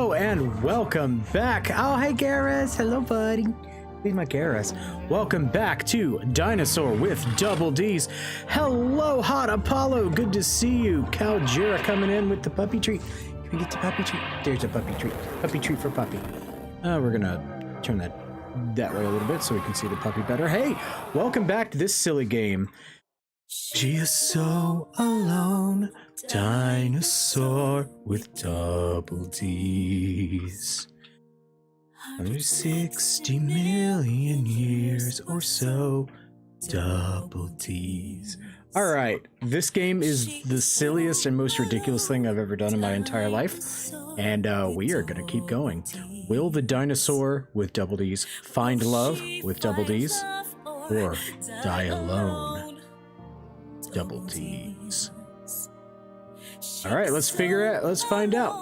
Hello and welcome back. Oh, hey Garrus. Hello, buddy. Leave my Garrus. Welcome back to Dinosaur with Double D's. Hello, Hot Apollo. Good to see you. Cal Jira coming in with the puppy treat. Can we get the puppy treat? There's a puppy treat. Puppy treat for puppy. We're gonna turn that way a little bit so we can see the puppy better. Hey, welcome back to this silly game. She is so alone. Dinosaur with double D's. Under 60 million years or so, double D's. All right, this game is the silliest and most ridiculous thing I've ever done in my entire life, and we are gonna keep going. Will the dinosaur with double D's find love with double D's, or die alone? Double D's. All right, let's figure it out. Let's find out.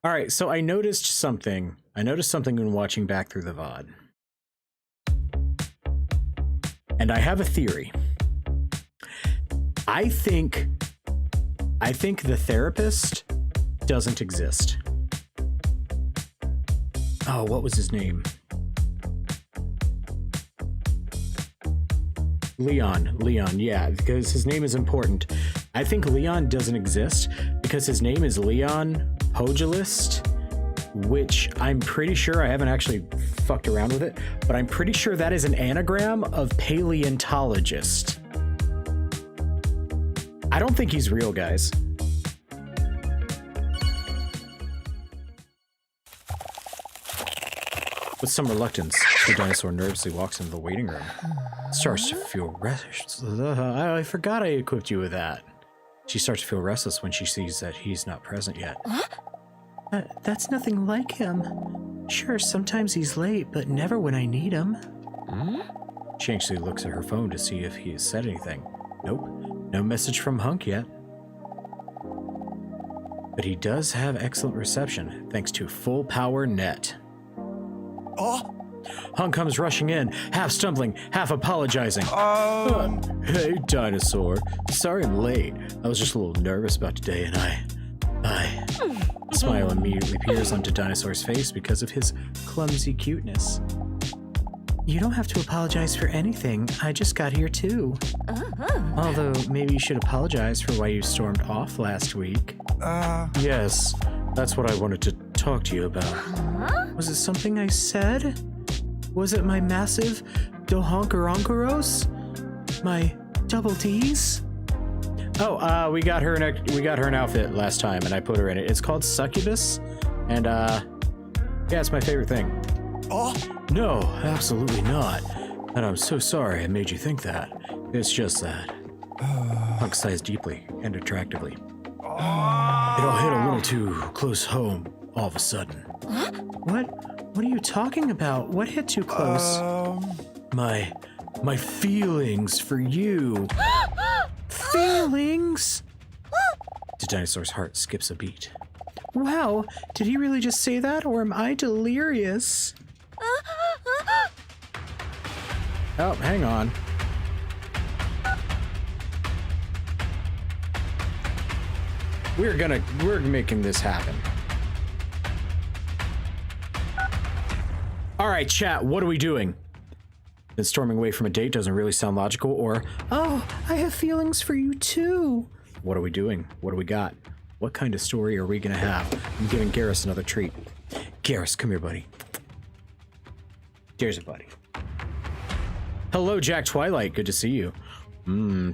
All right, so I noticed something. When watching back through the VOD. And I have a theory. I think the therapist doesn't exist. Oh, what was his name? Leon, yeah, because his name is important. I think Leon doesn't exist because his name is Leon Pugilist, which I'm pretty sure, I haven't actually fucked around with it, but I'm pretty sure that is an anagram of paleontologist. I don't think he's real, guys. With some reluctance, the dinosaur nervously walks into the waiting room. Starts to feel restless. I forgot I equipped you with that. She starts to feel restless when she sees that he's not present yet. That's nothing like him. Sure, sometimes he's late, but never when I need him. She anxiously looks at her phone to see if he has said anything. Nope, no message from Hunk yet. But he does have excellent reception, thanks to full power net. Hunk comes rushing in, half stumbling, half apologizing. Hey, dinosaur. Sorry I'm late. I was just a little nervous about today, and I... Smile immediately appears onto Dinosaur's face because of his clumsy cuteness. You don't have to apologize for anything. I just got here too. Although, maybe you should apologize for why you stormed off last week. Yes, that's what I wanted to talk to you about. Was it something I said? Was it my massive Dohonkeronkeros? My double D's? Oh, we got her an outfit last time, and I put her in it. It's called Succubus, and yeah, it's my favorite thing. No, absolutely not. And I'm so sorry I made you think that. It's just that. Hunk sighs deeply and attractively. It all hit a little too close home all of a sudden. What are you talking about? What hit too close? My feelings for you. Feelings? The dinosaur's heart skips a beat. Wow, did he really just say that, or am I delirious? Oh, hang on. We're making this happen. All right, chat, what are we doing? That storming away from a date doesn't really sound logical, or, oh, I have feelings for you too. What are we doing? What do we got? What kind of story are we gonna have? I'm giving Garrus another treat. Garrus, come here, buddy. There's a buddy. Hello, Jack Twilight. Good to see you.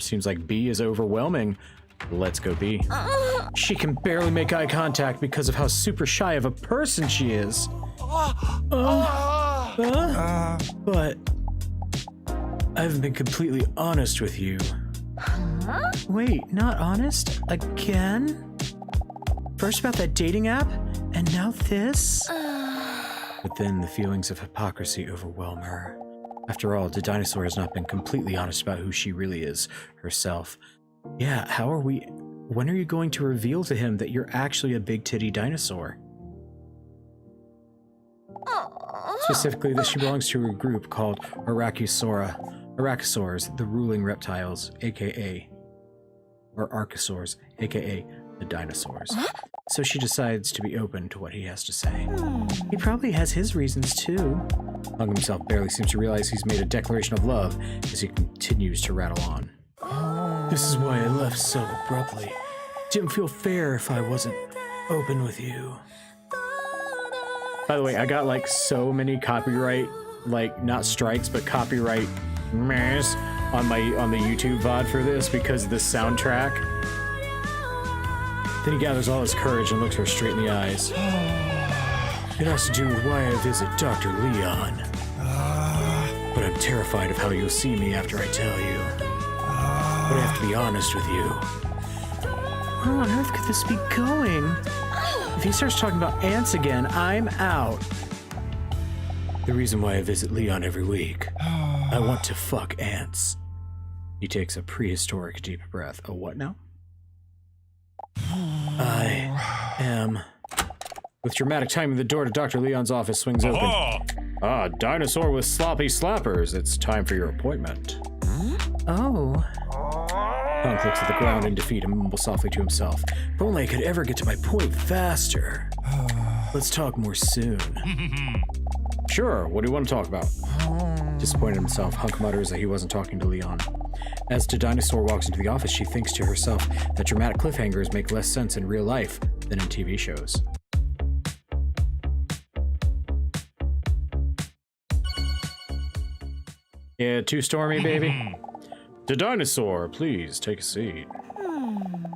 Seems like B is overwhelming. Let's go B. She can barely make eye contact because of how super shy of a person she is. But I haven't been completely honest with you. Wait, not honest? Again? First about that dating app, and now this? But then the feelings of hypocrisy overwhelm her. After all, the dinosaur has not been completely honest about who she really is, herself. Yeah, when are you going to reveal to him that you're actually a big titty dinosaur? Specifically, that she belongs to a group called Arachosaurs, the ruling reptiles, aka, or Archosaurs, aka the dinosaurs. So she decides to be open to what he has to say. He probably has his reasons too. Hunk himself barely seems to realize he's made a declaration of love as he continues to rattle on. This is why I left so abruptly. Didn't feel fair if I wasn't open with you. By the way, I got like so many copyright, like not strikes, but copyright mess on the YouTube VOD for this because of the soundtrack. Then he gathers all his courage and looks her straight in the eyes. It has to do with why I visit Dr. Leon. But I'm terrified of how you'll see me after I tell you. But I have to be honest with you. Where on earth could this be going? If he starts talking about ants again, I'm out. The reason why I visit Leon every week. I want to fuck ants. He takes a prehistoric deep breath. A what now? I am. With dramatic timing, the door to Dr. Leon's office swings open. Ah, dinosaur with sloppy slappers. It's time for your appointment. Oh. Hunk looks at the ground in defeat and mumbles softly to himself. If only I could ever get to my point faster. Let's talk more soon. Sure, what do you want to talk about? Disappointed in himself, Hunk mutters that he wasn't talking to Leon. As the dinosaur walks into the office, she thinks to herself that dramatic cliffhangers make less sense in real life than in TV shows. Yeah, too stormy, baby? The dinosaur, please take a seat.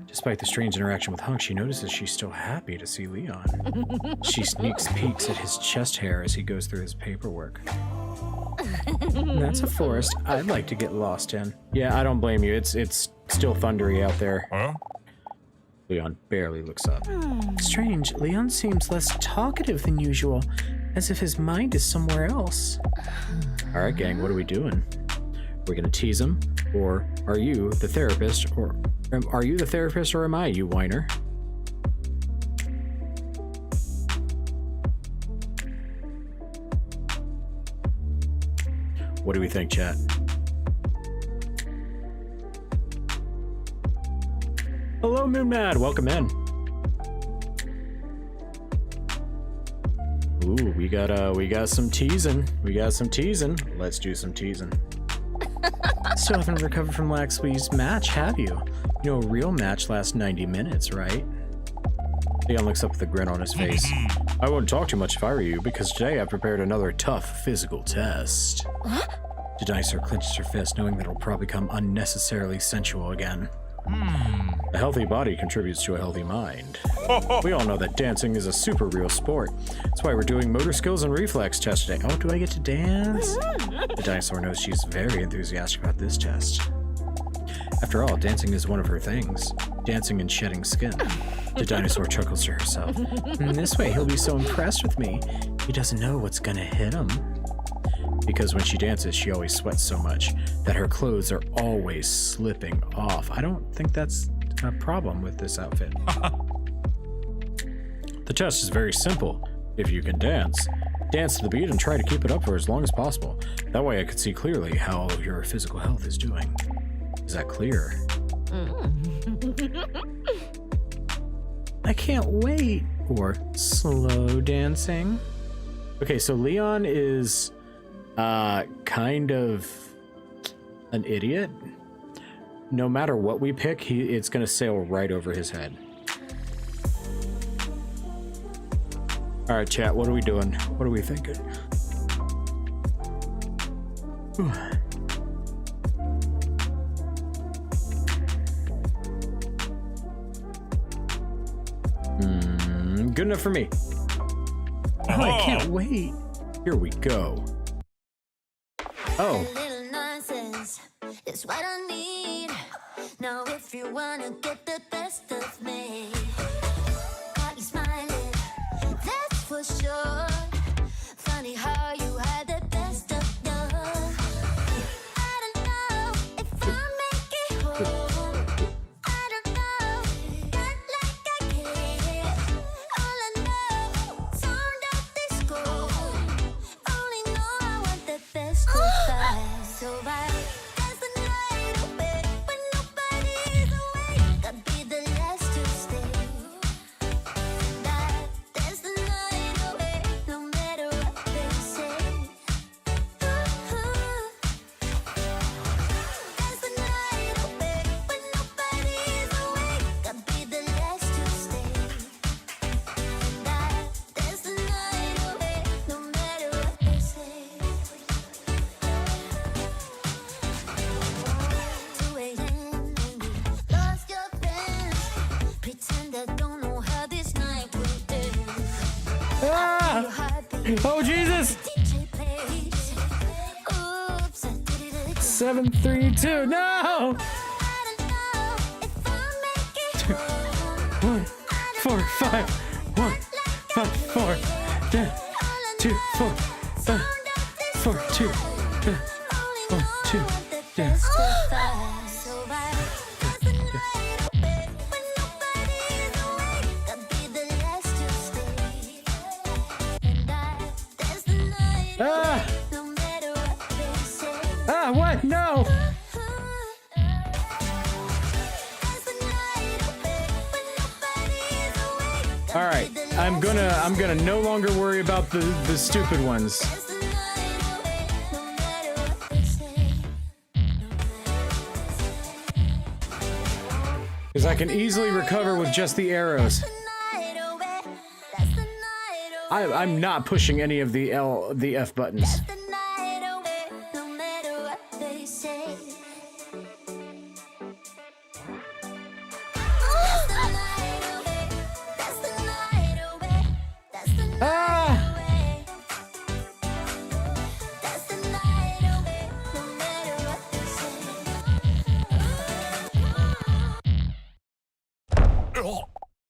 Despite the strange interaction with Hunk, she notices she's still happy to see Leon. She sneaks peeks at his chest hair as he goes through his paperwork. That's a forest I'd like to get lost in. Yeah, I don't blame you. It's still thundery out there. Huh? Leon barely looks up. Strange, Leon seems less talkative than usual, as if his mind is somewhere else. All right, gang, what are we doing? We're gonna tease him, or are you the therapist, or are you the therapist, or am I, you whiner? What do we think, chat? Hello, Moon Mad. Welcome in. Ooh, we got some teasing. We got some teasing. Let's do some teasing. Still haven't recovered from last week's match, have you? You know, a real match lasts 90 minutes, right? Leon looks up with a grin on his face. I wouldn't talk too much if I were you, because today I've prepared another tough physical test. The dinosaur clenches her fist, knowing that it'll probably become unnecessarily sensual again. A healthy body contributes to a healthy mind. We all know that dancing is a super real sport. That's why we're doing motor skills and reflex tests today. Oh, do I get to dance? The dinosaur knows she's very enthusiastic about this test. After all, dancing is one of her things. Dancing and shedding skin. The dinosaur chuckles to herself. This way he'll be so impressed with me. He doesn't know what's gonna hit him. Because when she dances, she always sweats so much that her clothes are always slipping off. I don't think that's a problem with this outfit. The test is very simple. If you can dance, dance to the beat and try to keep it up for as long as possible. That way I could see clearly how your physical health is doing. Is that clear? I can't wait. Or slow dancing. Okay, so Leon is kind of an idiot. No matter what we pick, it's gonna sail right over his head. All right, chat, what are we doing? What are we thinking? Good enough for me. Oh, I can't wait. Here we go. Oh. A little nonsense is what I need. Now if you wanna get the best of me, got you smiling, that's for sure. Funny how you had the best of love. I don't know if I'll make it home. I don't know, not like I care. All I know, sound of this gold. Only know I want the best of us. So I dance the night away when nobody's awake. I'll be the last to stay. Ah! Oh, Jesus! 7, 3, 2, no! 1, 4, 5, 1, 5, 4, 2, 4, 5, 4, 2, 1, 2, Ah! Ah, what? No! All right, I'm gonna no longer worry about the stupid ones. Because I can easily recover with just the arrows. I'm not pushing any of the F buttons.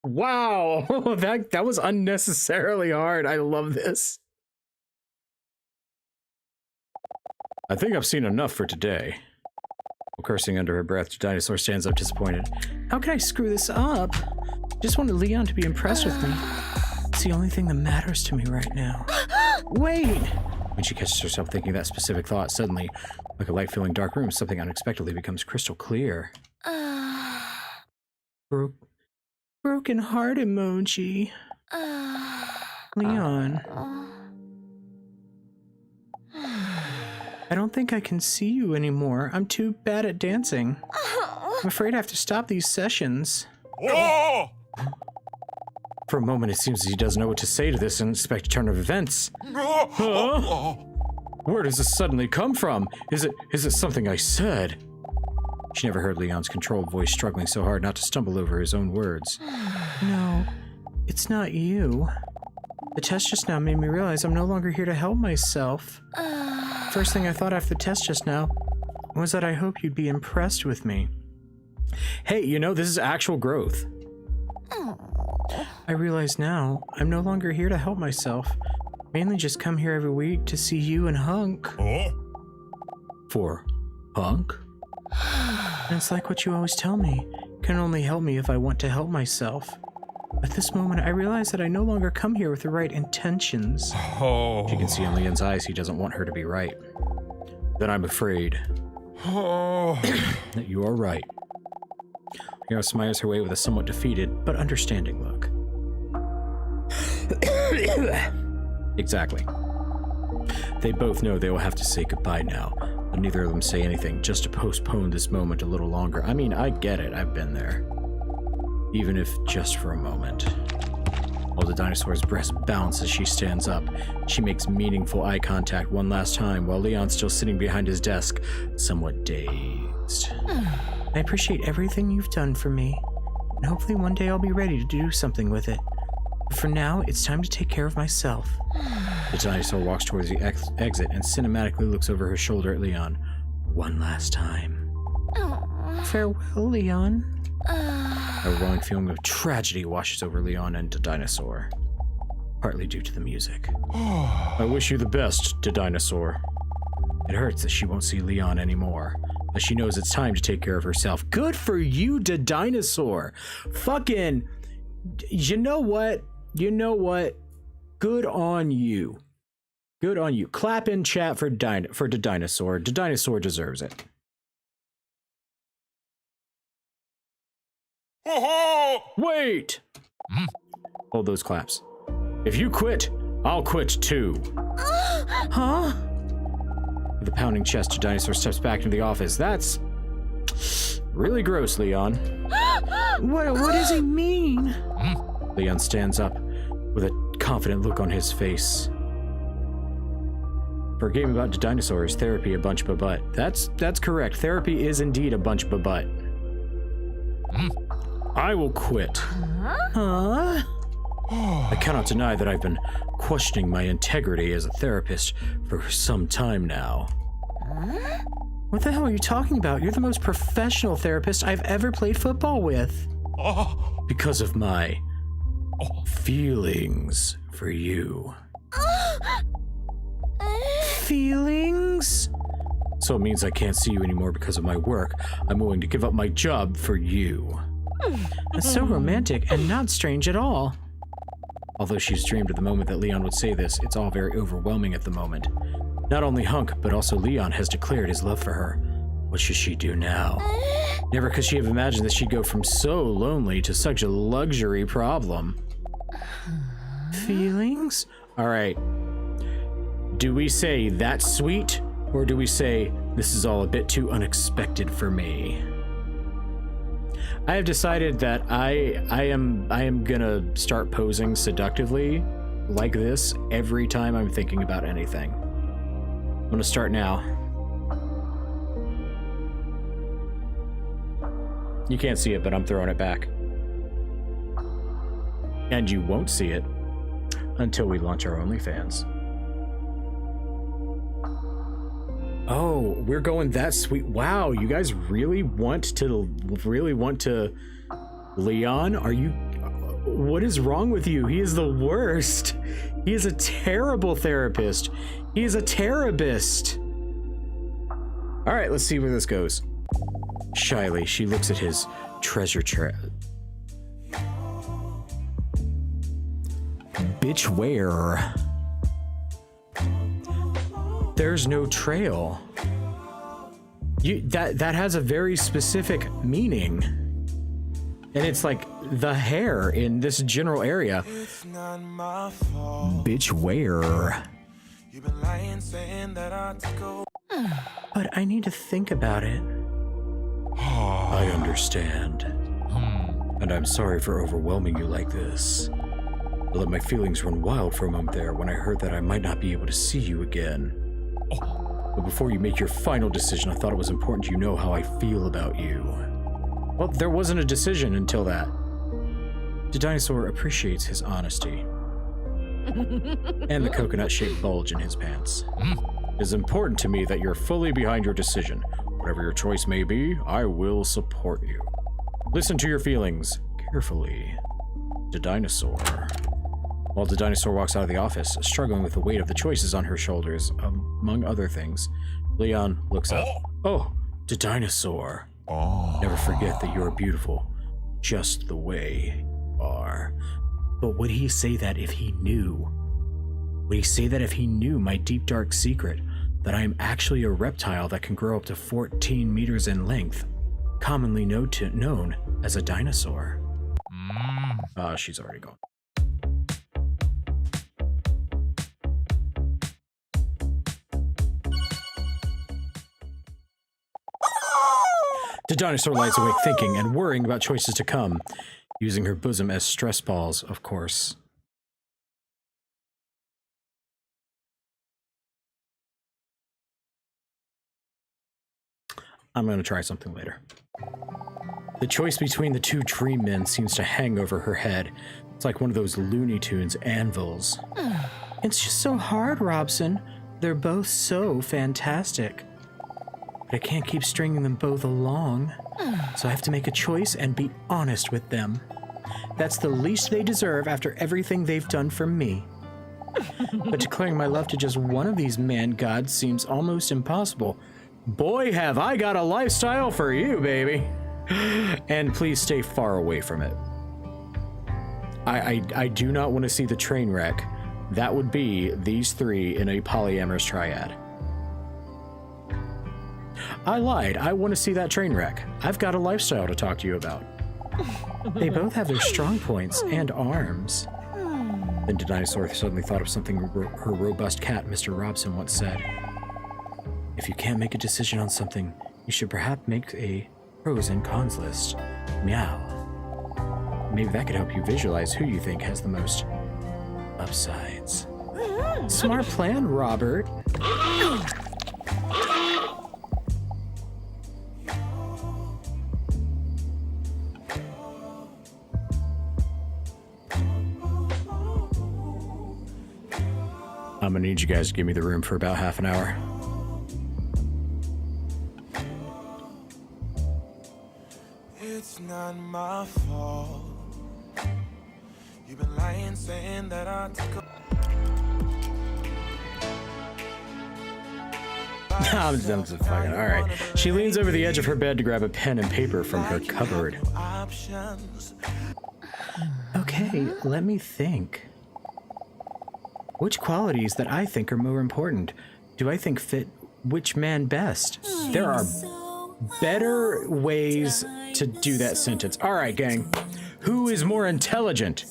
Wow, that was unnecessarily hard. I love this. I think I've seen enough for today. Cursing under her breath, Dinosaur stands up disappointed. How can I screw this up? Just wanted Leon to be impressed with me. It's the only thing that matters to me right now. Wait! When she catches herself thinking that specific thought, suddenly, like a light-filling dark room, something unexpectedly becomes crystal clear. Broken heart emoji. Leon. I don't think I can see you anymore. I'm too bad at dancing. I'm afraid I have to stop these sessions. For a moment, it seems as he doesn't know what to say to this unexpected turn of events. Huh? Where does this suddenly come from? Is it something I said? She never heard Leon's controlled voice struggling so hard not to stumble over his own words. No, it's not you. The test just now made me realize I'm no longer here to help myself. First thing I thought after the test just now was that I hope you'd be impressed with me. Hey, you know, this is actual growth. I realize now I'm no longer here to help myself. Mainly just come here every week to see you and Hunk. For Hunk? And it's like what you always tell me. Can only help me if I want to help myself. At this moment, I realize that I no longer come here with the right intentions. She can see in Leon's eyes he doesn't want her to be right. Then I'm afraid that you are right. Leon smiles her way with a somewhat defeated but understanding look. Exactly. They both know they will have to say goodbye now, but neither of them say anything just to postpone this moment a little longer. I mean, I get it, I've been there. Even if just for a moment. While the dinosaur's breast bounces as she stands up, she makes meaningful eye contact one last time while Leon's still sitting behind his desk, somewhat dazed. I appreciate everything you've done for me, and hopefully one day I'll be ready to do something with it. But for now, it's time to take care of myself. The dinosaur walks towards the exit and cinematically looks over her shoulder at Leon. One last time. Farewell, Leon. A overwhelming feeling of tragedy washes over Leon and DDinosaur, partly due to the music. I wish you the best, DDinosaur. It hurts that she won't see Leon anymore, but she knows it's time to take care of herself. Good for you, DDinosaur. Fucking, you know what? You know what? Good on you. Good on you. Clap in chat for DDinosaur. DDinosaur deserves it. Wait! Hold those claps. If you quit, I'll quit too. Huh? With a pounding chest, DDinosaur steps back into the office. That's really gross, Leon. What does he mean? Leon stands up with a confident look on his face. For a game about DDinosaur, is therapy a bunch of a butt? That's correct. Therapy is indeed a bunch of a butt. I will quit. Huh? I cannot deny that I've been questioning my integrity as a therapist for some time now. Huh? What the hell are you talking about? You're the most professional therapist I've ever played football with. Because of my feelings for you. Feelings? So it means I can't see you anymore because of my work. I'm willing to give up my job for you. That's so romantic and not strange at all. Although she's dreamed of the moment that Leon would say this, it's all very overwhelming at the moment. Not only Hunk, but also Leon has declared his love for her. What should she do now? Never could she have imagined that she'd go from so lonely to such a luxury problem. Feelings? All right. Do we say that's sweet, or do we say this is all a bit too unexpected for me? I have decided that I am gonna start posing seductively like this every time I'm thinking about anything. I'm gonna start now. You can't see it, but I'm throwing it back. And you won't see it until we launch our OnlyFans. Oh, we're going that sweet. Wow, you guys really want to Leon? Are you, what is wrong with you? He is the worst. He is a terrible therapist. He is a terabist. All right, let's see where this goes. Shyly, she looks at his treasure chest. Bitch, where? There's no trail. That has a very specific meaning. And it's like the hair in this general area. It's not my fault. Bitch, where? You've been lying, saying that I took a... But I need to think about it. I understand. And I'm sorry for overwhelming you like this. I let my feelings run wild for a moment there when I heard that I might not be able to see you again. But before you make your final decision, I thought it was important you know how I feel about you. Well, there wasn't a decision until that. DDinosaur appreciates his honesty. And the coconut-shaped bulge in his pants. It is important to me that you're fully behind your decision. Whatever your choice may be, I will support you. Listen to your feelings carefully. DDinosaur. While DDinosaur walks out of the office, struggling with the weight of the choices on her shoulders, among other things, Leon looks up. Oh, DDinosaur. Never forget that you're beautiful, just the way you are. But would he say that if he knew? Would he say that if he knew my deep dark secret, that I am actually a reptile that can grow up to 14 meters in length, commonly known as a dinosaur? She's already gone. DDinosaur lies awake thinking and worrying about choices to come, using her bosom as stress balls, of course. I'm going to try something later. The choice between the two dream men seems to hang over her head. It's like one of those Looney Tunes anvils. It's just so hard, Robson. They're both so fantastic. But I can't keep stringing them both along. So I have to make a choice and be honest with them. That's the least they deserve after everything they've done for me. But declaring my love to just one of these man gods seems almost impossible. Boy, have I got a lifestyle for you, baby. And please stay far away from it. I do not want to see the train wreck. That would be these three in a polyamorous triad. I lied. I want to see that train wreck. I've got a lifestyle to talk to you about. They both have their strong points and arms. Then DDinosaur suddenly thought of something her robust cat, Mr. Robson, once said. If you can't make a decision on something, you should perhaps make a pros and cons list. Meow. Maybe that could help you visualize who you think has the most upsides. Smart plan, Robert. I'm gonna need you guys to give me the room for about half an hour. It's not my fault. You've been lying, saying that I took a I'm just fucking alright. She leans over the edge of her bed to grab a pen and paper from her cupboard. options. Okay, let me think. Which qualities that I think are more important do I think fit which man best? There are better ways to do that sentence. Alright, gang. Who is more intelligent?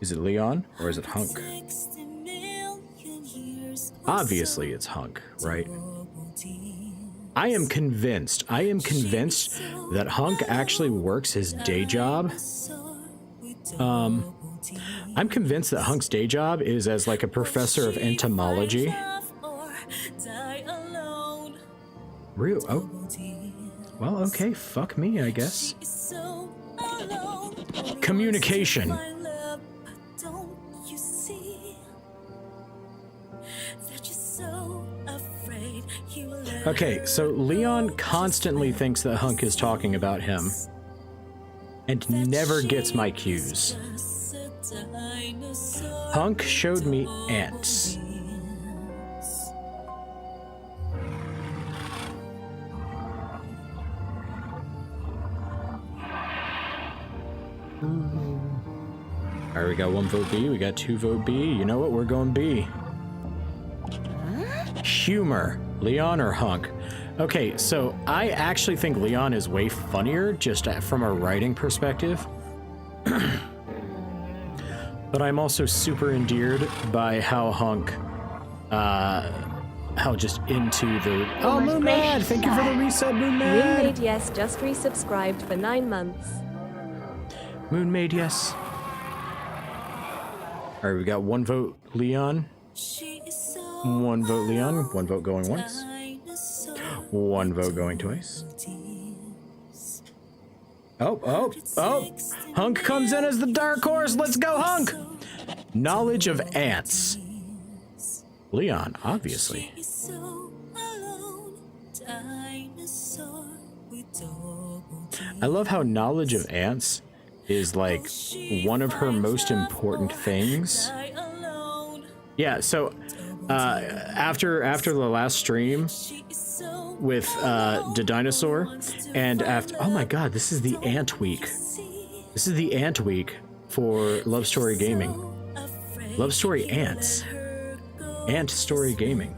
Is it Leon or is it Hunk? Obviously it's Hunk, right? I am convinced that Hunk actually works his day job. I'm convinced that Hunk's day job is as like a professor of entomology. Real? Oh. Well, okay, fuck me, I guess. Communication. Okay, so Leon constantly thinks that Hunk is talking about him and never gets my cues. Hunk showed me ants. Alright, we got 1 vote B, we got 2 vote B. You know what? We're going B. Humor. Leon or Hunk? Okay, so I actually think Leon is way funnier, just from a writing perspective. But I'm also super endeared by how Hunk, how just into the... Oh, Moonmad! Thank you for the reset, Moonmad! Moonmaid Yes just resubscribed for 9 months. Moonmaid Yes. Alright, we got 1 vote Leon. 1 vote Leon, 1 vote going once. 1 vote going twice. Oh. Hunk comes in as the dark horse. Let's go, Hunk! Knowledge of ants. Leon, obviously. I love how knowledge of ants is like one of her most important things. Yeah, so after the last stream with DDinosaur, and after, oh my god, this is the ant week. This is the ant week for Love Story Gaming. Love Story Ants. Ant Story Gaming.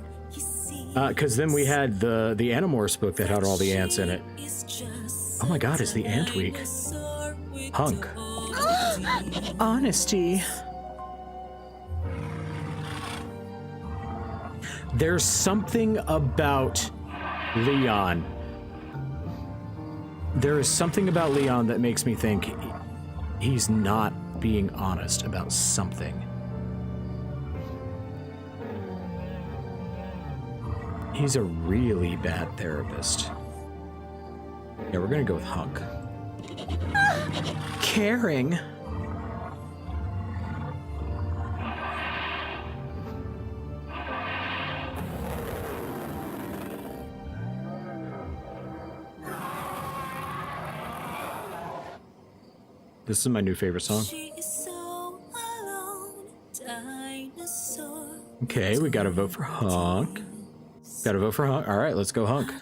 Because then we had the Animorphs book that had all the ants in it. Oh my god, it's the ant week. Hunk. Honesty. There's something about Leon. There is something about Leon that makes me think he's not being honest about something. He's a really bad therapist. Yeah, we're gonna go with Hunk. Caring. This is my new favorite song. Okay, we gotta vote for Hunk. Gotta vote for Hunk. Alright, let's go Hunk.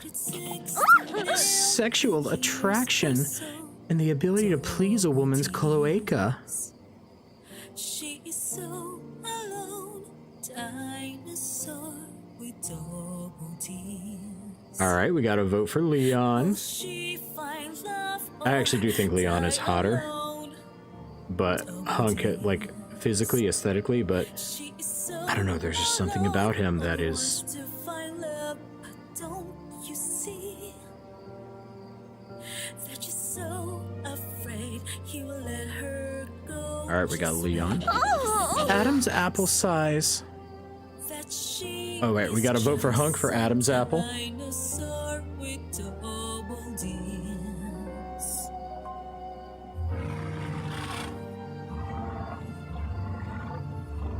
Sexual attraction and the ability to please a woman's cloaca. Alright, we gotta vote for Leon. I actually do think Leon is hotter. But Hunk, like, physically, aesthetically, but I don't know, there's just something about him that is... Alright, we got Leon. Adam's apple size. Oh wait, we gotta vote for Hunk for Adam's apple.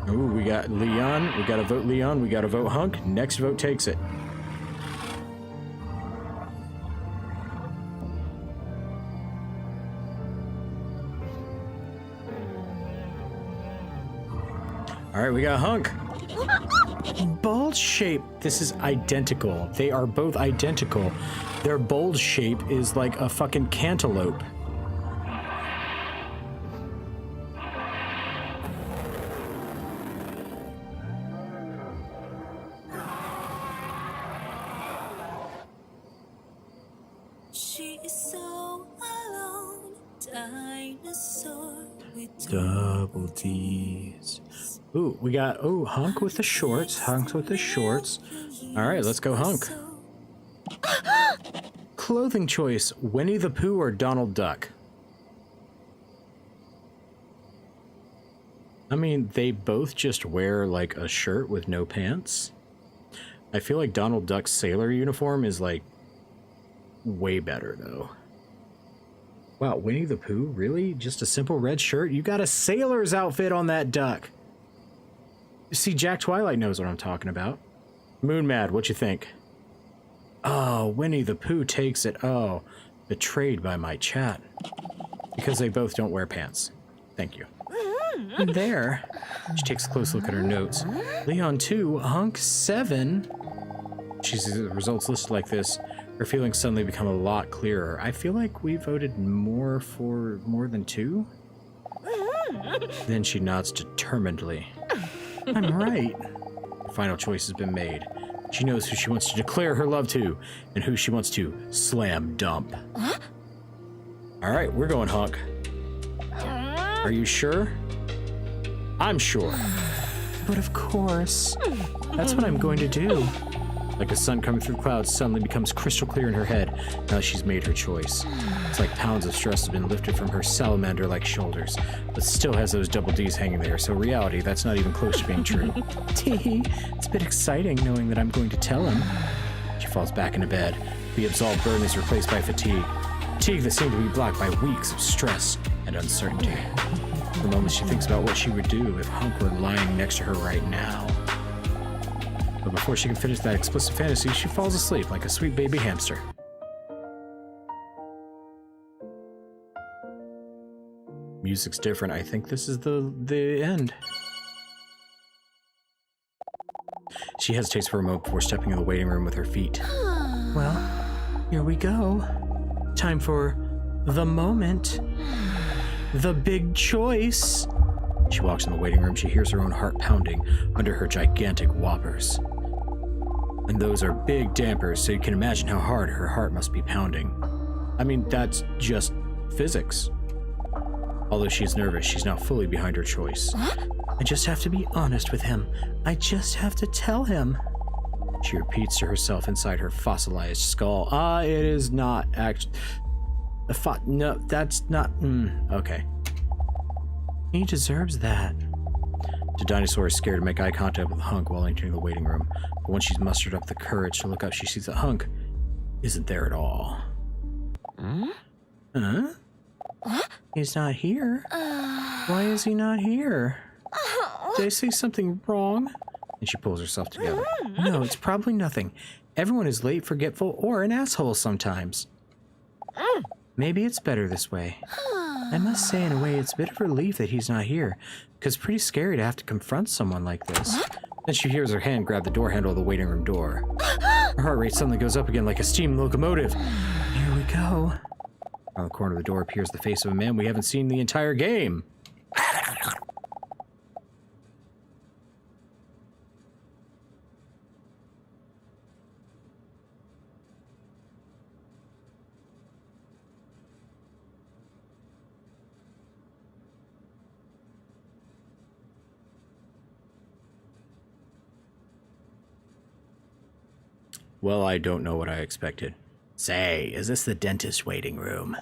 Ooh, we got Leon. We gotta vote Leon. We gotta vote Hunk. Next vote takes it. All right, we got Hunk. Bulge shape. This is identical. They are both identical. Their bulge shape is like a fucking cantaloupe. She is so alone, dinosaur with Double D's. Ooh, we got, oh, Hunk with the shorts. Hunk with the shorts. All right, let's go Hunk. Clothing choice, Winnie the Pooh or Donald Duck? I mean, they both just wear like a shirt with no pants. I feel like Donald Duck's sailor uniform is like way better though. Wow, Winnie the Pooh? Really? Just a simple red shirt? You got a sailor's outfit on that duck. See, Jack Twilight knows what I'm talking about. Moon Mad, what you think? Oh, Winnie the Pooh takes it. Oh, betrayed by my chat. Because they both don't wear pants. Thank you. And there. She takes a close look at her notes. Leon 2, Hunk 7. She sees the results listed like this. Her feelings suddenly become a lot clearer. I feel like we voted more for more than 2. Then she nods determinedly. I'm right. Her final choice has been made. She knows who she wants to declare her love to and who she wants to slam dump. All right, we're going Hunk. Are you sure? I'm sure. But of course. That's what I'm going to do. Like a sun coming through clouds suddenly becomes crystal clear in her head now she's made her choice. It's like pounds of stress have been lifted from her salamander-like shoulders, but still has those double D's hanging there, so reality, that's not even close to being true. Tee, it's a bit exciting knowing that I'm going to tell him. She falls back into bed. The absolved burden is replaced by fatigue. Fatigue that seemed to be blocked by weeks of stress and uncertainty. For a moment she thinks about what she would do if Hunk were lying next to her right now. But before she can finish that explicit fantasy, she falls asleep like a sweet baby hamster. Music's different. I think this is the end. She hesitates for a moment before stepping in the waiting room with her feet. Well, here we go. Time for the moment. The big choice. She walks in the waiting room. She hears her own heart pounding under her gigantic whoppers. And those are big dampers, so you can imagine how hard her heart must be pounding. I mean, that's just physics. Although she's nervous, she's not fully behind her choice. I just have to be honest with him. I just have to tell him. She repeats to herself inside her fossilized skull. It is not actually... No, that's not... okay. He deserves that. The dinosaur is scared to make eye contact with Hunk while entering the waiting room. But when she's mustered up the courage to look up, she sees that Hunk isn't there at all. Huh? He's not here. Why is he not here? Did I say something wrong? And she pulls herself together. No, it's probably nothing. Everyone is late, forgetful, or an asshole sometimes. Maybe it's better this way. I must say, in a way, it's a bit of a relief that he's not here, because it's pretty scary to have to confront someone like this. Then she hears her hand grab the door handle of the waiting room door. Her heart rate suddenly goes up again like a steam locomotive. Here we go. On the corner of the door appears the face of a man we haven't seen the entire game. Well, I don't know what I expected. Say, is this the dentist waiting room?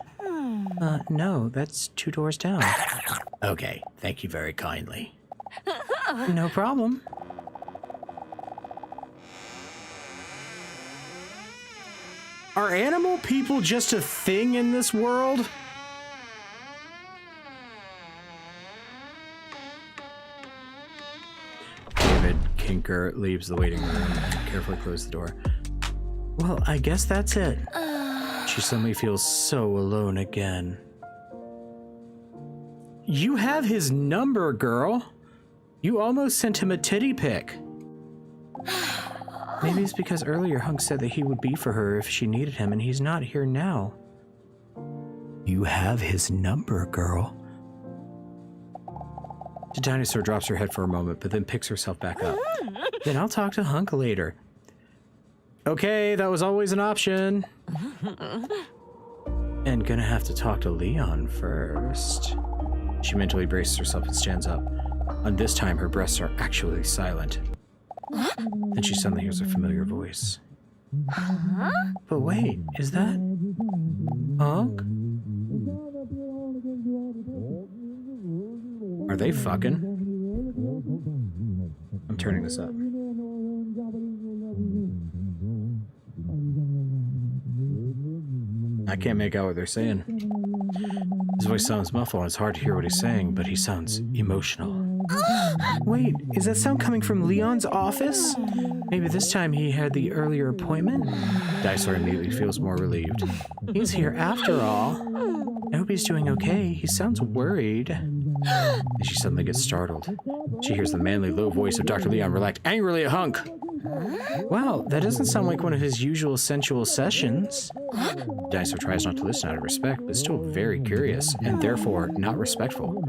No, that's 2 doors down. Okay, thank you very kindly. No problem. Are animal people just a thing in this world? Hinker leaves the waiting room and carefully closes the door. Well, I guess that's it. She suddenly feels so alone again. You have his number, girl. You almost sent him a titty pic. Maybe it's because earlier Hunk said that he would be for her if she needed him, and he's not here now. You have his number, girl. The dinosaur drops her head for a moment, but then picks herself back up. Then I'll talk to Hunk later. Okay, that was always an option. And gonna have to talk to Leon first. She mentally braces herself and stands up. And this time, her breasts are actually silent. Then she suddenly hears a familiar voice. But wait, is that Hunk? Are they fucking? I'm turning this up. I can't make out what they're saying. His voice sounds muffled and it's hard to hear what he's saying, but he sounds emotional. Wait, is that sound coming from Leon's office? Maybe this time he had the earlier appointment? Dinosaur immediately feels more relieved. He's here after all. I hope he's doing okay. He sounds worried. And she suddenly gets startled. She hears the manly low voice of Dr. Leon relax angrily at Hunk. Wow, that doesn't sound like one of his usual sensual sessions. Dinosaur tries not to listen out of respect, but is still very curious, and therefore not respectful.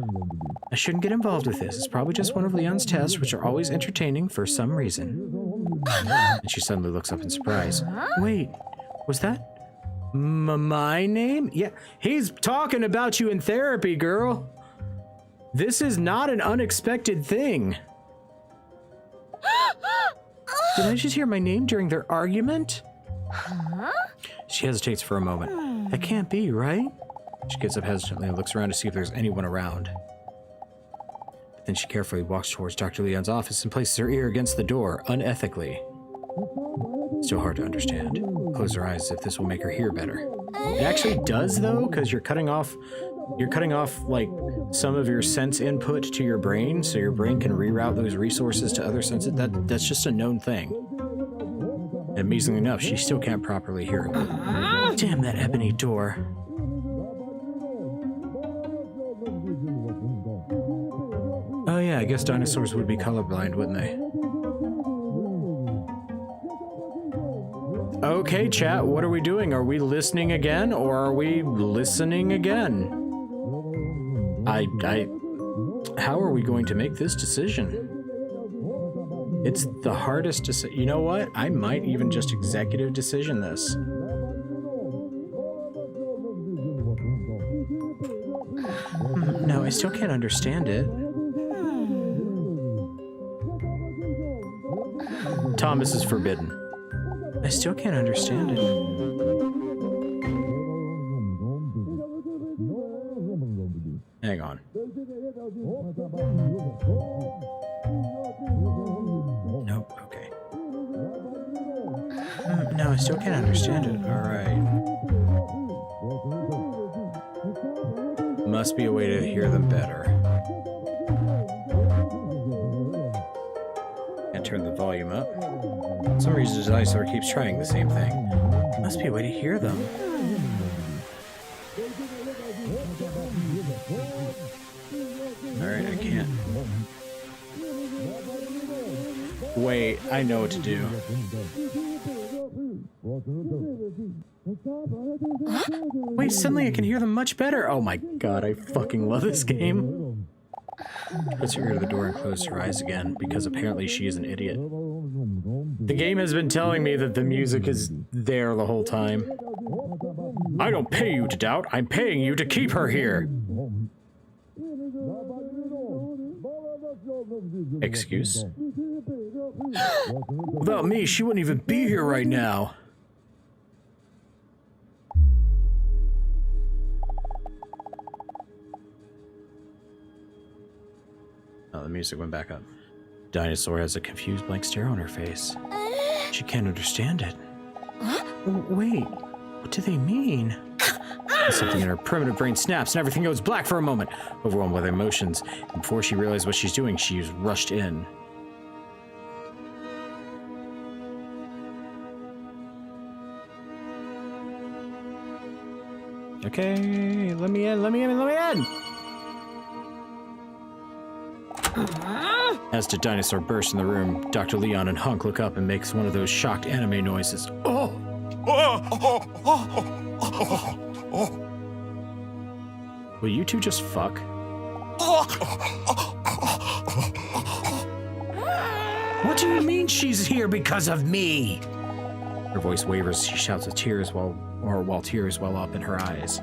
I shouldn't get involved with this. It's probably just one of Leon's tests, which are always entertaining for some reason. And she suddenly looks up in surprise. Wait, was that my name? Yeah, he's talking about you in therapy, girl. This is not an unexpected thing. Did I just hear my name during their argument? She hesitates for a moment. That can't be, right? She gets up hesitantly and looks around to see if there's anyone around. Then she carefully walks towards Dr. Leon's office and places her ear against the door, unethically. Still hard to understand. Close her eyes as if this will make her hear better. It actually does, though, because you're cutting off, like, some of your sense input to your brain, so your brain can reroute those resources to other senses. That's just a known thing. And amazingly enough, she still can't properly hear it. Damn that ebony door. Oh yeah, I guess dinosaurs would be colorblind, wouldn't they? Okay, chat, what are we doing? Are we listening again, or are we listening again? How are we going to make this decision? It's the hardest decision. You know what? I might even just executive decision this. No, I still can't understand it. Thomas is forbidden. I still can't understand it. Hang on. Nope, okay. No, I still can't understand it. Alright. Must be a way to hear them better. And turn the volume up. For some reason, the dinosaur keeps trying the same thing. Must be a way to hear them. Alright, I can't. Wait, I know what to do. Wait, suddenly I can hear them much better. Oh my god, I fucking love this game. Puts her ear to the door and closes her eyes again, because apparently she is an idiot. The game has been telling me that the music is there the whole time. I don't pay you to doubt, I'm paying you to keep her here. Excuse? Without me, she wouldn't even be here right now. Oh, the music went back up. Dinosaur has a confused blank stare on her face. She can't understand it. Wait, what do they mean? Something in her primitive brain snaps and everything goes black for a moment, overwhelmed with emotions. And before she realizes what she's doing, she's rushed in. Okay, let me in. As DDinosaur bursts in the room, Dr. Leon and Hunk look up and makes one of those shocked anime noises. Oh! Will you two just fuck? What do you mean she's here because of me? Her voice wavers. She shouts with tears while tears well up in her eyes.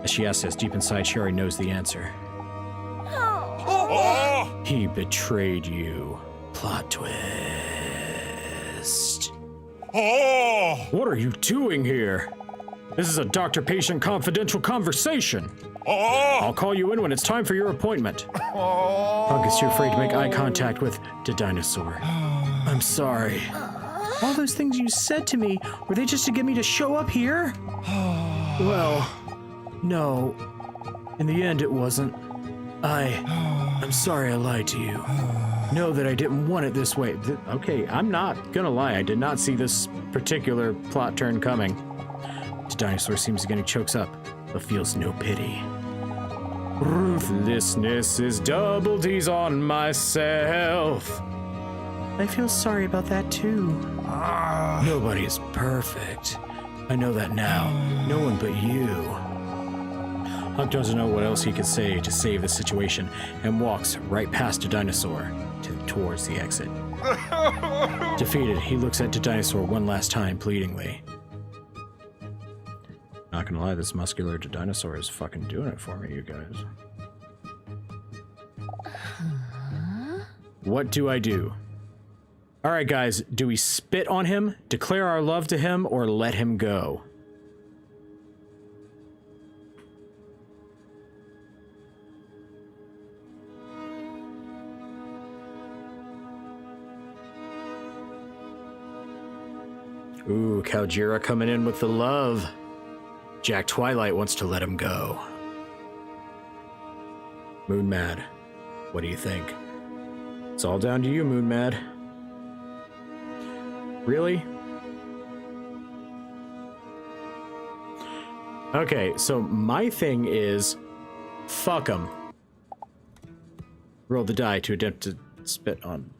As she asks this, deep inside, she already knows the answer. He betrayed you. Plot twist. What are you doing here? This is a doctor-patient confidential conversation. I'll call you in when it's time for your appointment. Hunk is too afraid to make eye contact with DDinosaur. I'm sorry. All those things you said to me, were they just to get me to show up here? Well, no. In the end, it wasn't. I'm sorry I lied to you. Know that I didn't want it this way. Okay, I'm not gonna lie. I did not see this particular plot turn coming. DDinosaur seems again he chokes up, but feels no pity. Ruthlessness is double D's on myself. I feel sorry about that too. Nobody is perfect. I know that now. No one but you. Hunk doesn't know what else he could say to save the situation and walks right past DDinosaur towards the exit. Defeated, he looks at DDinosaur one last time pleadingly. Not gonna lie, this muscular DDinosaur is fucking doing it for me, you guys. What do I do? Alright guys, do we spit on him, declare our love to him, or let him go? Ooh, Kaljira coming in with the love. Jack Twilight wants to let him go. Moon Mad, what do you think? It's all down to you, Moon Mad. Really? Okay, so my thing is, fuck him. Roll the die to attempt to spit on.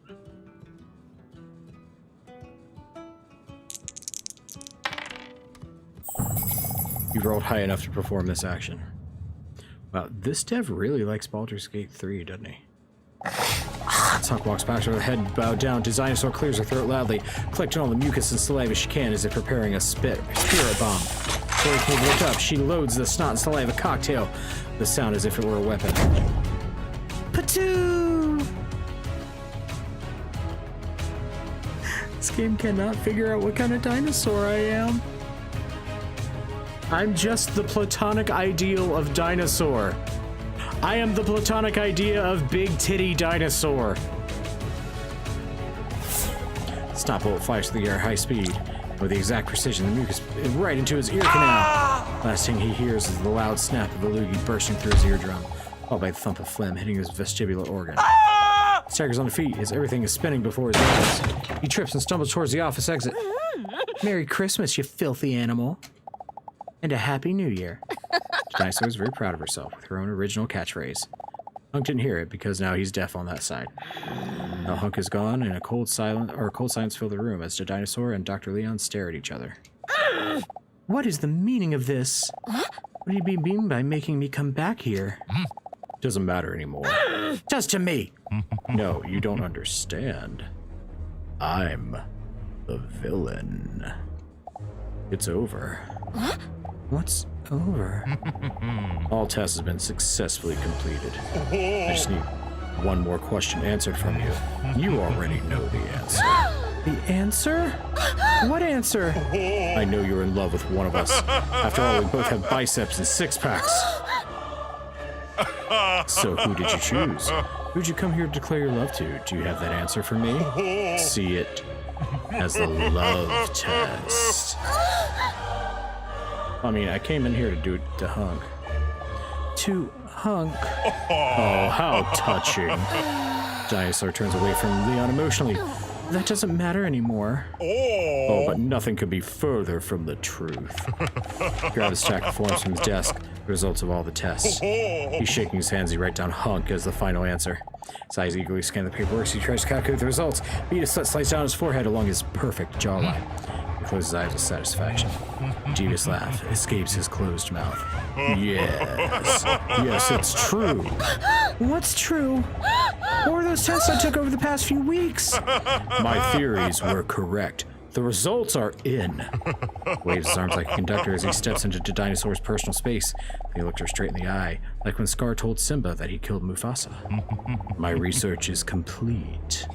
You rolled high enough to perform this action. Wow, this dev really likes Baldur's Gate 3, doesn't he? Hunk walks back with her head bowed down. DDinosaur clears her throat loudly, collecting all the mucus and saliva she can as if preparing a spirit bomb. Before he can look up, she loads the snot and saliva cocktail. The sound as if it were a weapon. Patoo! This game cannot figure out what kind of dinosaur I am. I'm just the platonic ideal of dinosaur. I am the platonic idea of big titty dinosaur. Stop bolt flies through the air at high speed. With the exact precision, the mucus right into his ear canal. Last thing he hears is the loud snap of the loogie bursting through his eardrum, followed by the thump of phlegm hitting his vestibular organ. Staggers on the feet as everything is spinning before his eyes. He trips and stumbles towards the office exit. Merry Christmas, you filthy animal. And a Happy New Year. Dinosaur is very proud of herself with her own original catchphrase. Hunk didn't hear it because now he's deaf on that side. Now Hunk is gone and a cold silence filled the room as DDinosaur and Dr. Leon stare at each other. What is the meaning of this? What do you mean by making me come back here? Doesn't matter anymore. Just to me. No, you don't understand. I'm the villain. It's over. What's over? All tests have been successfully completed. I just need one more question answered from you. You already know the answer. The answer? What answer? I know you're in love with one of us. After all, we both have biceps and six-packs. So who did you choose? Who'd you come here to declare your love to? Do you have that answer for me? See it as the love test. I mean, I came in here to do it to Hunk. To Hunk? Oh, how touching. Dinosaur turns away from Leon emotionally. that doesn't matter anymore. Oh, but nothing could be further from the truth. Grab a stack of forms from his desk, the results of all the tests. He's shaking his hands, he writes down hunk as the final answer. His eyes eagerly scan the paperwork as he tries to calculate the results. Beat a slit slides down his forehead along his perfect jawline. He closes his eyes with satisfaction. A devious laugh escapes his closed mouth. Yes. Yes, it's true. What's true? What were those tests I took over the past few weeks? My theories were correct. The results are in. Waves his arms like a conductor as he steps into DDinosaur's personal space. He looked her straight in the eye, like when Scar told Simba that he killed Mufasa. My research is complete.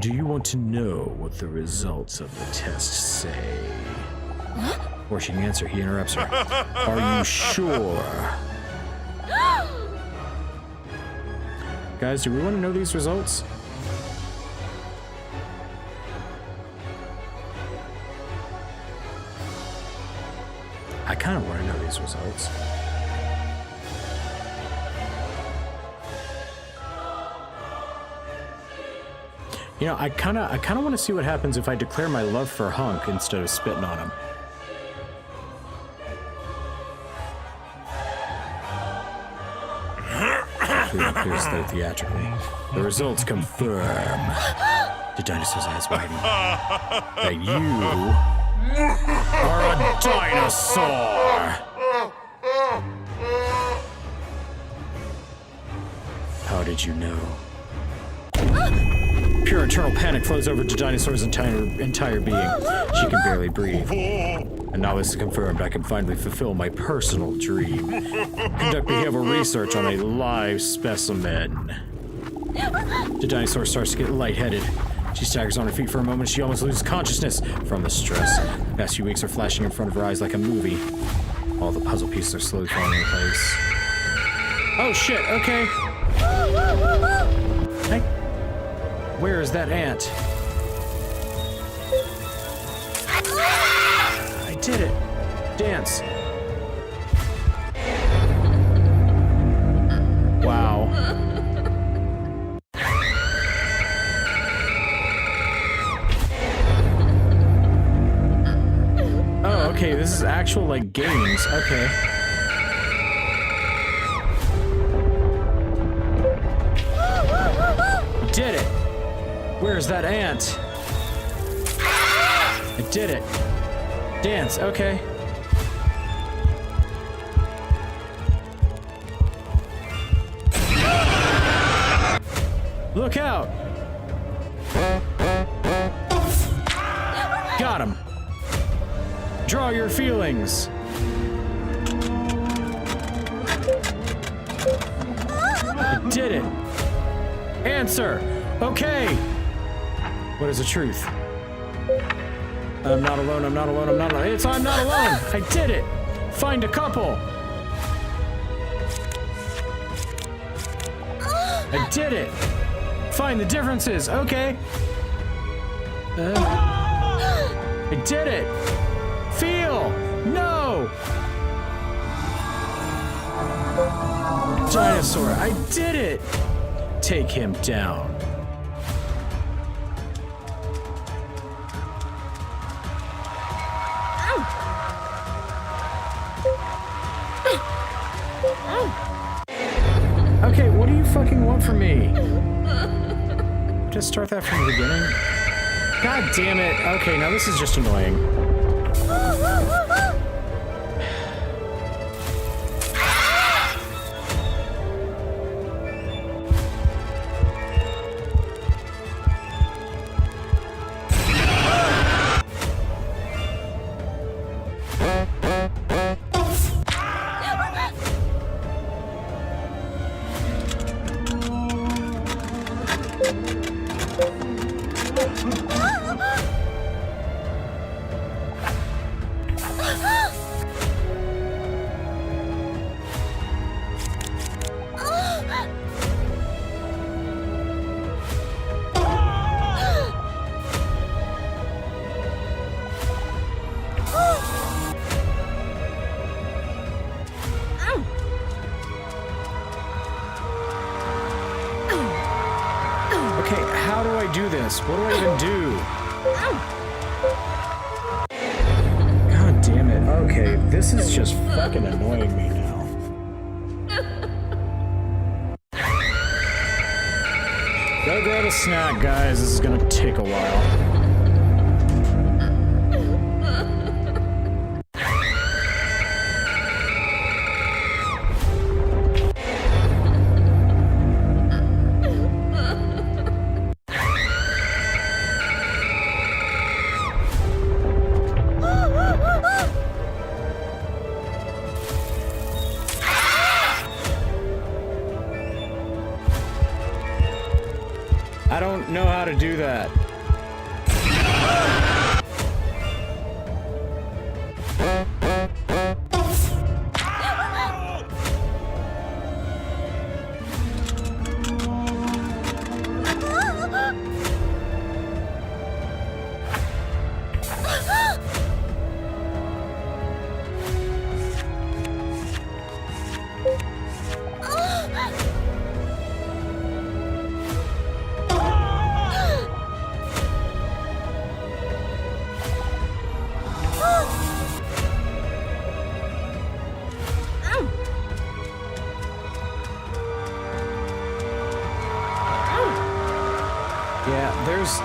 Do you want to know what the results of the test say? Before she can answer, he interrupts her. Are you sure? Guys, do we want to know these results? I kind of want to know these results. You know, I kind of want to see what happens if I declare my love for Hunk instead of spitting on him. Clears though theatrically. The results confirm. The dinosaur's eyes widen. That you are a dinosaur! How did you know? Pure internal panic flows over to Dinosaur's entire being. She can barely breathe. And now this is confirmed, I can finally fulfill my personal dream. Conduct behavioral research on a live specimen. The dinosaur starts to get lightheaded. She staggers on her feet for a moment. She almost loses consciousness from the stress. The past few weeks are flashing in front of her eyes like a movie. All the puzzle pieces are slowly falling into place. Oh shit, okay. Where is that ant? I did it. Dance. Wow. Oh, okay, this is actual, like, games. Okay. Did it. Where's that ant? I did it. Dance, okay. Look out! Got him. Draw your feelings. I did it. Answer. Okay. What is the truth? I'm not alone, I'm not alone, I'm not alone. I'm not alone! I did it! Find a couple! I did it! Find the differences, okay. I did it! Feel! No! Dinosaur, I did it! Take him down. Okay, what do you fucking want from me? Just start that from the beginning? God damn it. Okay, now this is just annoying. how do I do this? What do I even do? God damn it. Okay, this is just fucking annoying me now. Go grab a snack, guys. This is gonna take a while. I don't know how to do that. Yeah, there's...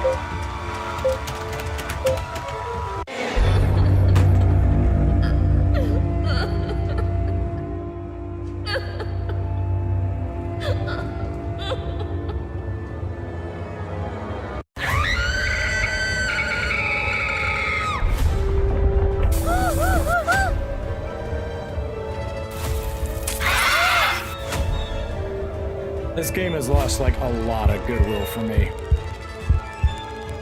This game has lost like a lot of goodwill for me.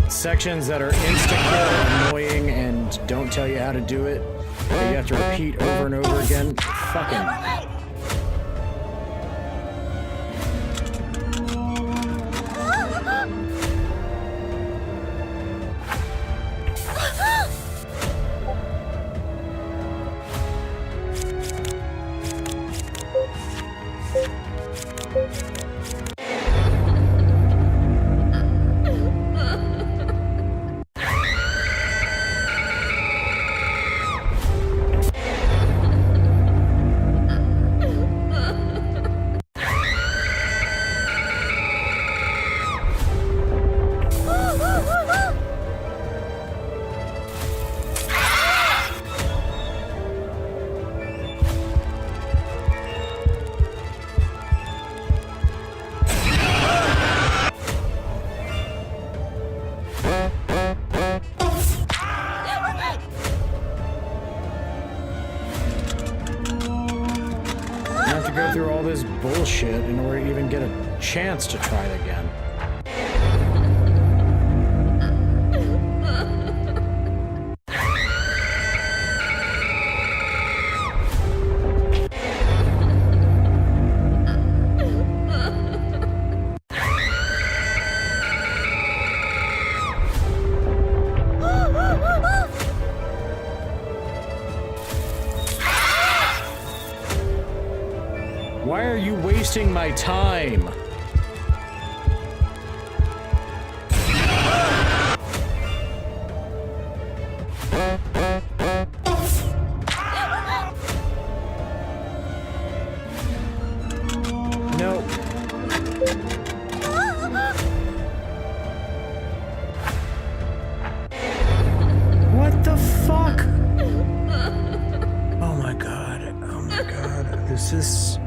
Sections that are insta-kill, annoying, and don't tell you how to do it, that you have to repeat over and over again. Fucking... Go through all this bullshit in order to even get a chance to try it again. Why are you wasting my time? No. What the fuck? Oh my god. Oh my god. This is...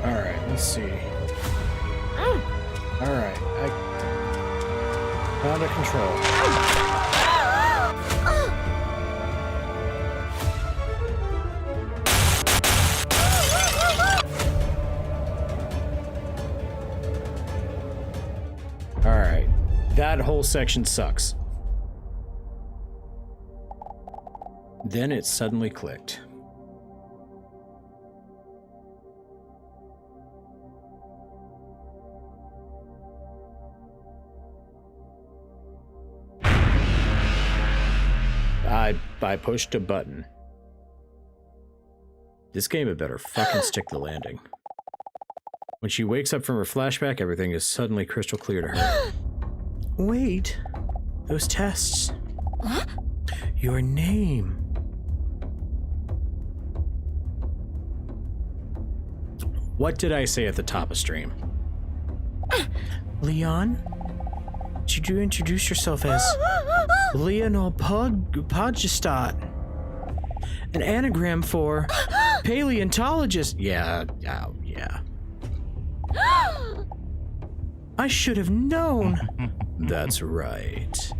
Alright, let's see. Alright, under control. Alright, that whole section sucks. Then it suddenly clicked. I pushed a button. This game had better fucking stick the landing. When she wakes up from her flashback, everything is suddenly crystal clear to her. Wait, those tests. Your name. What did I say at the top of stream? Leon? Did you introduce yourself as Leonel Podgestat? An anagram for paleontologist. Yeah. I should have known. That's right.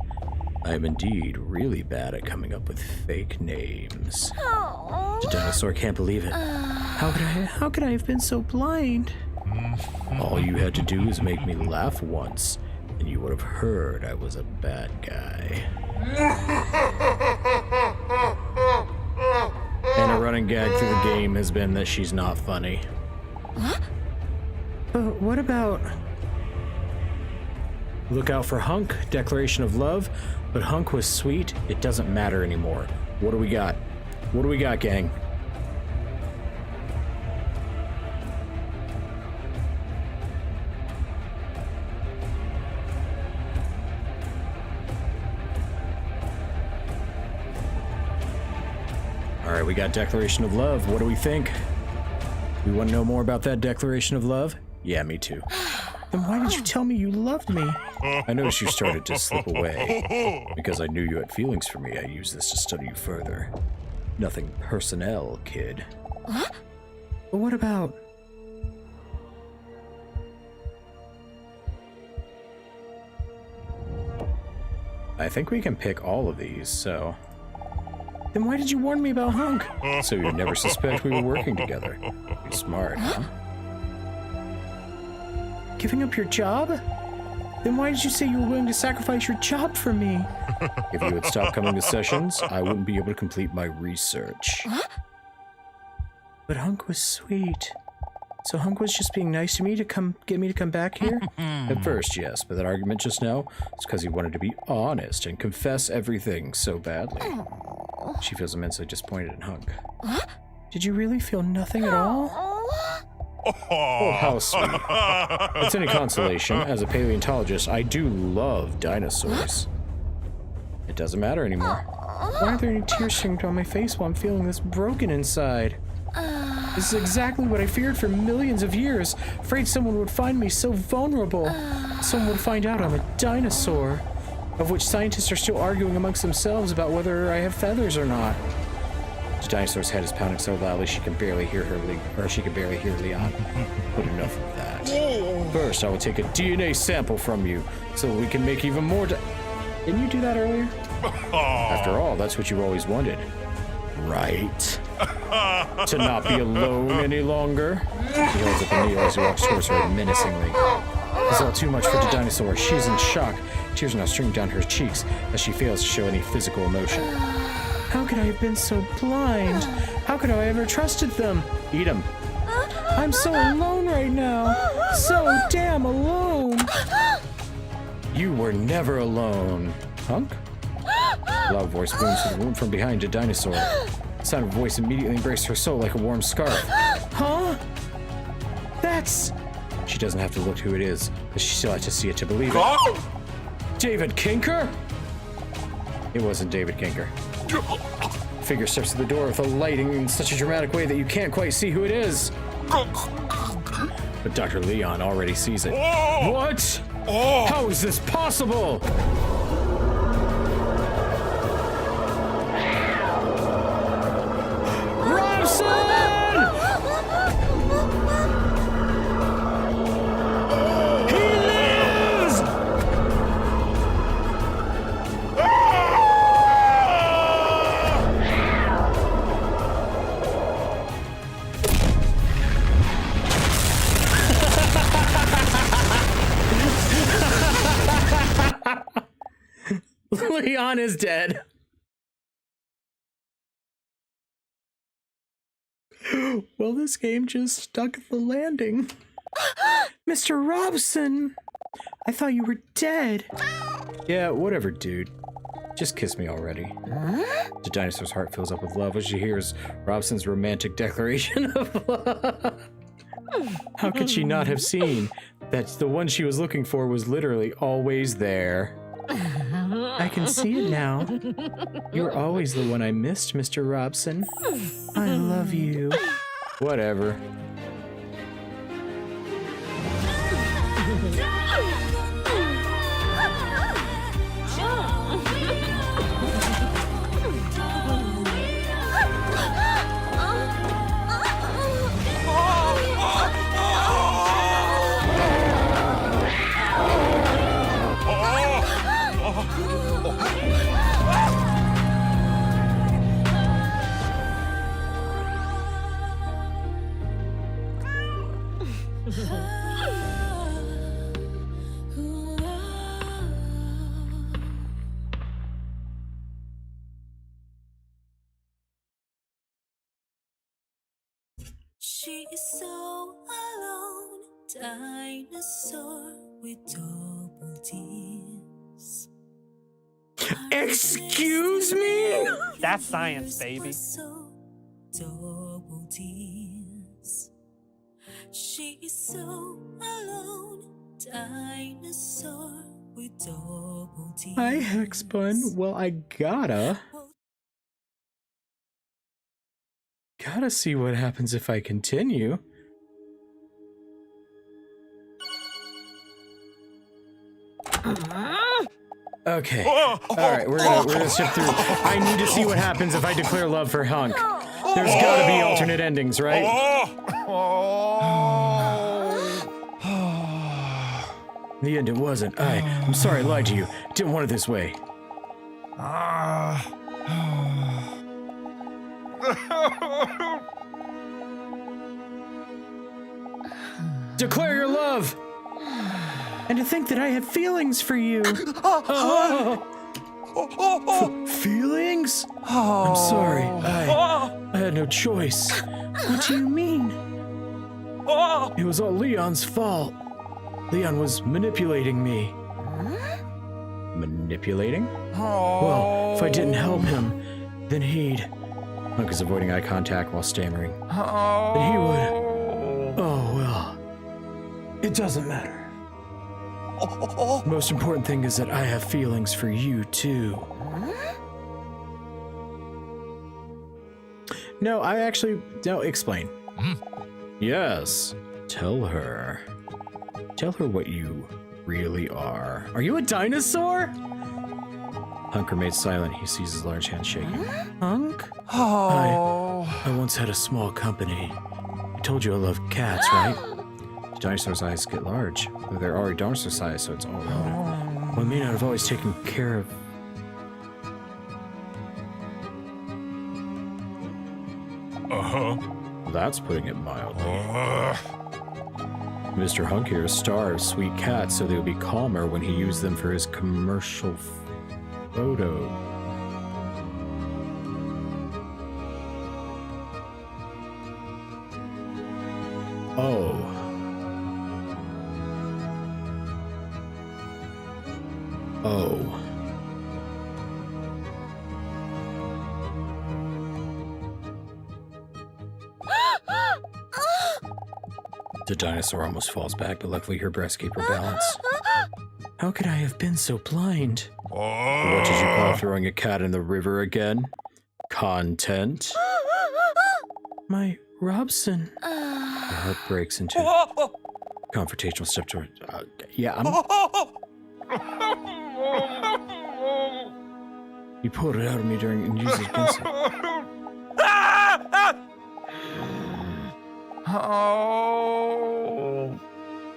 I'm indeed really bad at coming up with fake names. The dinosaur can't believe it. How could I have been so blind? All you had to do is make me laugh once, and you would have heard I was a bad guy. And a running gag through the game has been that she's not funny. But what about... Look out for Hunk, declaration of love, but Hunk was sweet, it doesn't matter anymore. What do we got? What do we got, gang? Alright, we got declaration of love. What do we think? We want to know more about that declaration of love? Yeah, me too. Then why did you tell me you loved me? I noticed you started to slip away. Because I knew you had feelings for me, I used this to study you further. Nothing personnel, kid. But what about... I think we can pick all of these, so... Then why did you warn me about Hunk? So you'd never suspect we were working together. You're smart, huh? Giving up your job? Then why did you say you were willing to sacrifice your job for me? If you had stopped coming to sessions, I wouldn't be able to complete my research. But Hunk was sweet. So Hunk was just being nice to me to get me to come back here? At first, yes, but that argument just now is because he wanted to be honest and confess everything so badly. She feels immensely disappointed in Hunk. Did you really feel nothing at all? Oh, how sweet. It's any consolation. As a paleontologist, I do love dinosaurs. It doesn't matter anymore. Why aren't there any tears streaming down my face while I'm feeling this broken inside? This is exactly what I feared for millions of years. Afraid someone would find me so vulnerable. Someone would find out I'm a dinosaur. Of which scientists are still arguing amongst themselves about whether I have feathers or not. The dinosaur's head is pounding so loudly she can barely hear Leon. But enough of that. First, I will take a DNA sample from you, so we can make even more Didn't you do that earlier? After all, that's what you always wanted. Right? To not be alone any longer? He holds up a needle as he walks towards her menacingly. It's all too much for the dinosaur. She's in shock. Tears now stream down her cheeks as she fails to show any physical emotion. How could I have been so blind? How could I ever trusted them? Eat him. I'm so alone right now. So damn alone. You were never alone. Hunk? A loud voice booms from the room from behind a dinosaur. The sound of a voice immediately embraced her soul like a warm scarf. Huh? That's... She doesn't have to look who it is, but she still has to see it to believe it. David Kinker? It wasn't David Kinker. Figure steps to the door with the lighting in such a dramatic way that you can't quite see who it is. but Dr. Leon already sees it. What? How is this possible? Robson! He lives! Leon is dead. Well, this game just stuck the landing. Mr. Robson, I thought you were dead. Yeah, whatever, dude. Just kiss me already. The dinosaur's heart fills up with love as she hears Robson's romantic declaration of love. How could she not have seen that the one she was looking for was literally always there? I can see it now. You're always the one I missed, Mr. Robson. I love you. Whatever. She is so alone, dinosaur with double D's. Excuse me? That's science, baby. So double D's. She is so alone, dinosaur with double D's. Hi, Hexbun. Well, I gotta see what happens if I continue. Okay. Alright, we're gonna skip through. I need to see what happens if I declare love for Hunk. There's gotta be alternate endings, right? In the end, it wasn't. I'm sorry I lied to you. Didn't want it this way. Declare your love! And to think that I had feelings for you. Feelings? I'm sorry. I had no choice. What do you mean? It was all Leon's fault. Leon was manipulating me. Manipulating? Well, if I didn't help him, then he'd... Hunk is avoiding eye contact while stammering. Then he would... Oh, well. It doesn't matter. The most important thing is that I have feelings for you, too. No, I actually... No, explain. Yes. Tell her. Tell her what you really are. Are you a dinosaur? Hunk remains silent. He sees his large hand shaking. Hunk? I once had a small company. I told you I love cats, right? The dinosaur's eyes get large. Well, they're already dinosaur size, so it's all relative. Well, I may not have always taken care of... That's putting it mildly. Mr. Hunk here starves sweet cats so they'll be calmer when he used them for his commercial photo. Oh. Oh. The dinosaur almost falls back, but luckily her breasts keep her balance. How could I have been so blind? What did you call throwing a cat in the river again? Content? My Robson. My heart breaks into Confrontational step toward. Yeah, I'm. You pulled it out of me during and used it against it. Oh.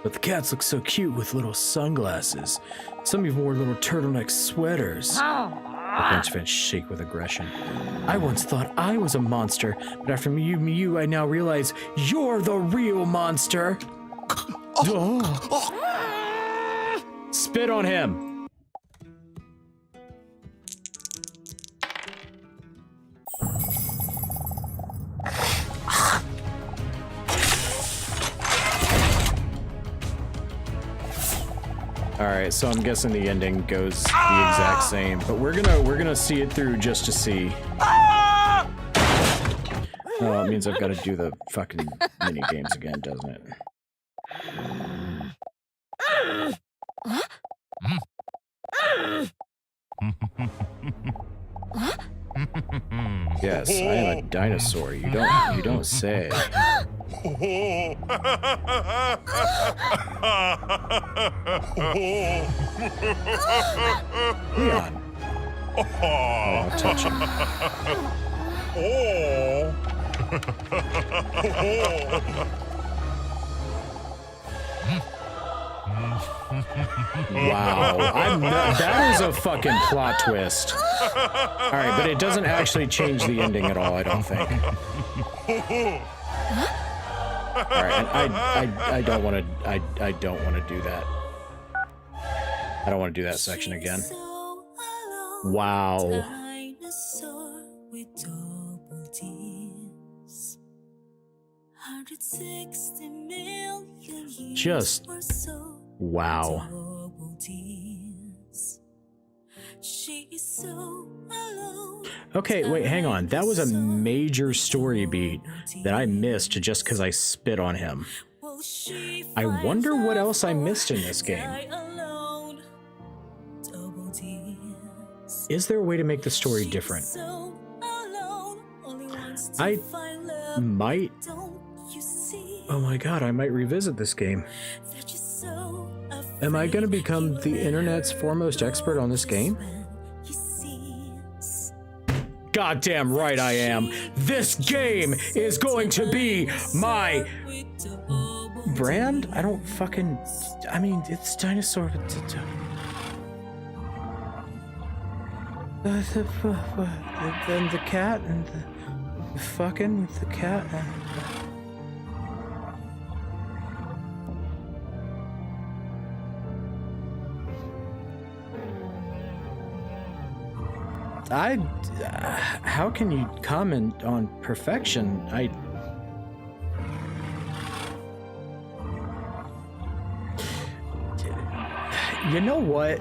But the cats look so cute with little sunglasses. Some even wore little turtleneck sweaters. The French fans shake with aggression. I once thought I was a monster, but after you, I now realize you're the real monster. Spit on him. All right, so I'm guessing the ending goes the exact same, but we're gonna see it through just to see. Oh, it means I've got to do the fucking mini games again, doesn't it? Yes, I am a dinosaur. You don't say. Leon. Oh, I'll touch him. Wow, that is a fucking plot twist. All right, but it doesn't actually change the ending at all, I don't think. All right, and I don't want to do that. I don't want to do that section again. Wow. Just wow. Okay, wait, hang on. That was a major story beat that I missed just because I spit on him. I wonder what else I missed in this game. Is there a way to make the story different? I might. Oh my god, I might revisit this game. Am I going to become the internet's foremost expert on this game? Goddamn right I am. This game is going to be my brand? I don't fucking... I mean, it's dinosaur... Then the cat and the fucking with the cat and... how can you comment on perfection? You know what?